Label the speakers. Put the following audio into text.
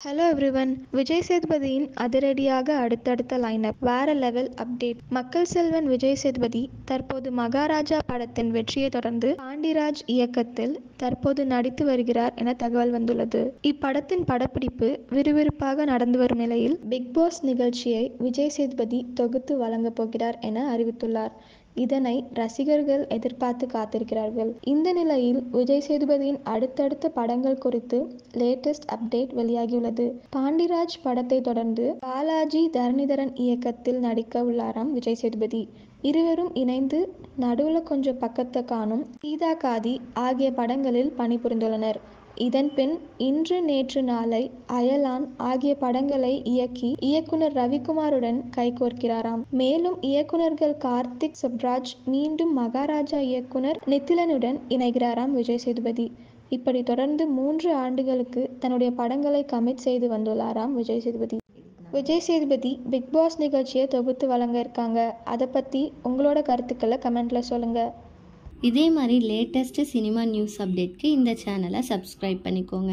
Speaker 1: Hello everyone. Vijay சேதுபதியின் அதிரடியாக அடுத்தடுத்த lineup, வேற லெவல் அப்டேட். மக்கள் செல்வன் விஜய் சேதுபதி தற்போது மகாராஜா படத்தின் வெற்றியை தொடர்ந்து பாண்டிராஜ் இயக்கத்தில் தற்போது நடித்து வருகிறார் என தகவல் வந்துள்ளது. இப்படத்தின் படப்பிடிப்பு விறுவிறுப்பாக நடந்து வரும் நிலையில் பிக் பாஸ் நிகழ்ச்சியை விஜய் சேதுபதி தொகுத்து வழங்கப் போகிறார் என அறிவித்துள்ளார். இதனை ரசிகர்கள் எதிர்பார்த்து காத்திருக்கிறார்கள். இந்த நிலையில் விஜய் சேதுபதியின் அடுத்தடுத்த படங்கள் குறித்து லேட்டஸ்ட் அப்டேட் வெளியாகியுள்ளது. பாண்டிராஜ் படத்தை தொடர்ந்து பாலாஜி தரணிதரன் இயக்கத்தில் நடிக்க உள்ளாராம் விஜய் சேதுபதி. இருவரும் இணைந்து நடுவுல கொஞ்சம் பக்கத்தை காணும், சீதா காதி ஆகிய படங்களில் பணிபுரிந்துள்ளனர். இதன் பின் இன்று நேற்று நாளை, அயலான் ஆகிய படங்களை இயக்கி இயக்குனர் ரவிக்குமாருடன் கைகோர்க்கிறாராம். மேலும் இயக்குனர்கள் கார்த்திக் சுப்ராஜ் மீண்டும் மகாராஜா இயக்குனர் நித்திலனுடன் இணைகிறாராம் விஜய் சேதுபதி. இப்படி தொடர்ந்து 3 ஆண்டுகளுக்கு தன்னுடைய படங்களை கமிட் செய்து வந்துள்ளாராம் விஜய் சேதுபதி. விஜய் சேதுபதி பிக் பாஸ் நிகழ்ச்சியை தொகுத்து வழங்க இருக்காங்க. அதை பற்றி உங்களோட கருத்துக்களை கமெண்ட்ல சொல்லுங்க.
Speaker 2: இதே மாதிரி லேட்டஸ்ட் சினிமா நியூஸ் அப்டேட்க்கு இந்த சேனலை சப்ஸ்கிரைப் பண்ணிக்கோங்க.